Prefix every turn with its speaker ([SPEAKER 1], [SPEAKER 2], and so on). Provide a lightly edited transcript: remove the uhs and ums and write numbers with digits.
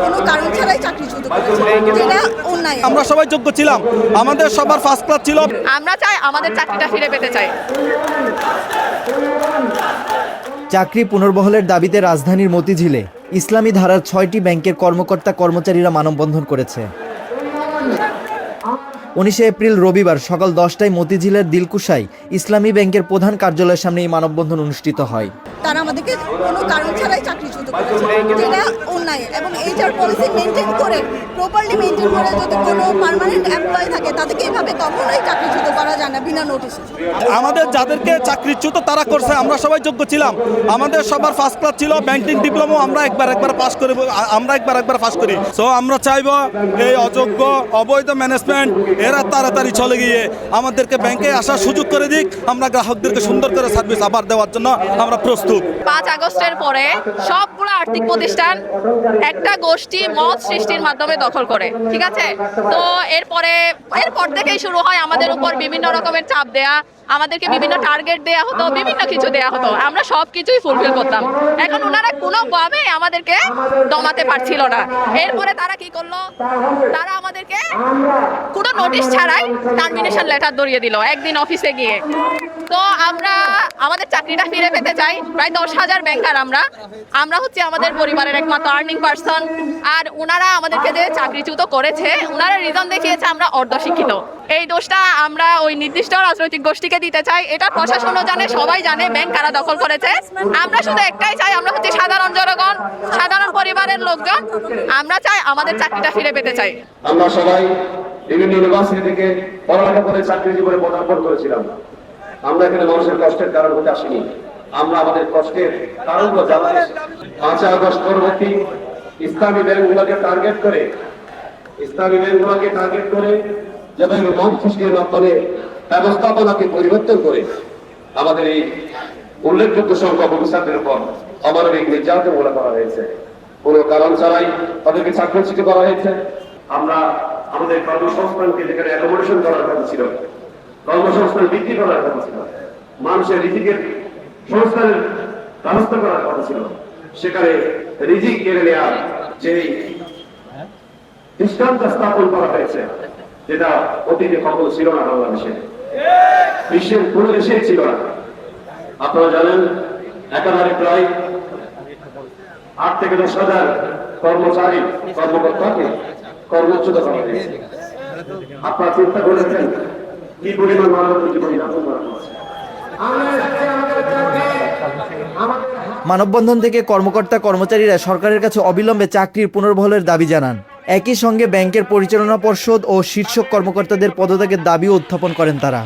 [SPEAKER 1] কোনো কারণ ছাড়াই চাকরিচ্যুত করেছে, যেটা অন্যায়।
[SPEAKER 2] আমরা সবাই যোগ্য ছিলাম, আমাদের সবার ফার্স্ট ক্লাস ছিল।
[SPEAKER 3] আমরা চাই আমাদের চাকরিটা ফিরে পেতে চাই।
[SPEAKER 4] চাকরি পুনর্বহালের দাবিতে রাজধানীর মতিঝিলে ইসলামী ধারার ৬টি ব্যাংকের কর্মকর্তা কর্মচারীরা মানববন্ধন করেছে। ১৯ এপ্রিল রবিবার সকাল ১০টায় মতিঝিলের দিলকুশায় ইসলামী ব্যাংকের প্রধান কার্যালয়ের সামনে এই মানববন্ধন অনুষ্ঠিত হয়।
[SPEAKER 1] তারা আমাদেরকে কোনো কারণ ছাড়াই চাকরিচ্যুত করেছে, যেটা অন্যায়। এবং এইচআর পলিসি মেনটেন করে, প্রপারলি মেনটেন করে যদি কোনো পার্মানেন্ট এমপ্লয়ি থাকে তাদেরকে এভাবে কখনোই চাকরিচ্যুত করা যায় না বিনা নোটিশে।
[SPEAKER 2] আমাদের যাদেরকে চাকরিচ্যুত তারা করছে, আমরা সবাই যোগ্য ছিলাম, আমাদের সবার ফার্স্ট ক্লাস ছিল। ব্যাংকিং ডিপ্লোমা আমরা একবার পাস করি, সো আমরা চাইবো এই অযোগ্য অবৈধ ম্যানেজমেন্ট এরা তাড়াতাড়ি চলে গিয়ে আমাদেরকে ব্যাংকে আসার সুযোগ করে দিক। আমরা গ্রাহকদেরকে সুন্দর করে সার্ভিস আবার দেওয়ার জন্য আমরা প্রস্তুত।
[SPEAKER 3] ৫ আগস্টের পরে সবগুলো আর্থিক প্রতিষ্ঠান একটা গোষ্ঠী মত সৃষ্টির মাধ্যমে দখল করে, ঠিক আছে? তো এরপর থেকেই শুরু হয় আমাদের উপর বিভিন্ন রকমের চাপ দেয়া, আমাদেরকে বিভিন্ন টার্গেট দেয়া হতো, বিভিন্ন কিছু দেয়া হতো, আমরা সব কিছুই ফুলফিল করতাম। এখন ওনারা কোনোভাবে আমাদেরকে দমাতে পারছিল না। এরপরে তারা কি করলো, তারা আমাদেরকে কোনো নোটিশ ছাড়াই টার্মিনেশন লেটার ধরিয়ে দিল একদিন অফিসে গিয়ে। তো আমরা আমাদের চাকরিটা ফিরে পেতে চাই। প্রায় 10,000 ব্যাংকার আমরা হচ্ছে আমাদের পরিবারের একমাত্র আর্নিং পার্সন। আর ওনারা আমাদেরকে যে চাকরিচ্যুত করেছে, ওনারা রিজন দেখিয়েছে আমরা অর্ধশিক্ষিত। এই দোষটা আমরা ওই নির্দিষ্ট রাজনৈতিক গোষ্ঠীকে দিতে চাই। এটা প্রশাসনও জানে, সবাই জানে ব্যাংক কারা দখল করেছে। আমরা শুধু একটাই চাই, আমরা হচ্ছে সাধারণ জনগণ, সাধারণ পরিবারের লোকজন, আমরা চাই আমাদের চাকরিটা ফিরে পেতে চাই।
[SPEAKER 5] আমরা সবাই বিভিন্ন ইউনিভার্সিটি থেকে পড়ালেখা করে চাকরি জীবনে পদার্পণ করেছিলাম। আমরা এখানে মানুষের কষ্টের কারণ হতে আসিনি, আমরা আমাদের কষ্টের কারণগুলো জানাই। ৫ আগস্ট পরবর্তী ইসলামী ব্যাংকগুলোকে টার্গেট করে যেভাবে মত সৃষ্টির মাধ্যমে ব্যবস্থাপনাকে পরিবর্তন করে আমাদের এই উল্লেখযোগ্য সংখ্যক অফিসারদের উপর অমানবিক নির্যাতন করা হয়েছে। কোনো কারণ ছাড়াই তাদেরকে চাকরিচ্যুত করা হয়েছে। আমরা আমাদের কর্মসংস্থানকে যেখানে অ্যাকোমোডেশন করার কথা ছিল, কর্মসংস্থান বৃদ্ধি করার কথা ছিল, মানুষের রিজিকের সংস্থানের ব্যবস্থা করার কথা ছিল, সেখানে রিজিক কেড়ে নেওয়ার যে দৃষ্টান্ত স্থাপন করা হয়েছে, যেটা অতীতে কখনো ছিল না বাংলাদেশে, বিশ্বের কোন দেশে ছিল না। আপনারা জানেন একেবারে প্রায় 8 থেকে 10,000 কর্মচারী কর্মকর্তাকে কর্মচ্যুত করা হয়েছে। আপনারা চিন্তা করেছেন কি পরিমাণ মানব জীবন যাপন করা হয়েছে।
[SPEAKER 4] মানববন্ধন থেকে কর্মকর্তা কর্মচারীরা সরকারের কাছে অবিলম্বে চাকরির পুনর্বহালের দাবি জানান। একই সঙ্গে ব্যাংকের পরিচালনা পর্ষদ ও শীর্ষ কর্মকর্তাদের পদত্যাগের দাবিও উত্থাপন করেন তারা।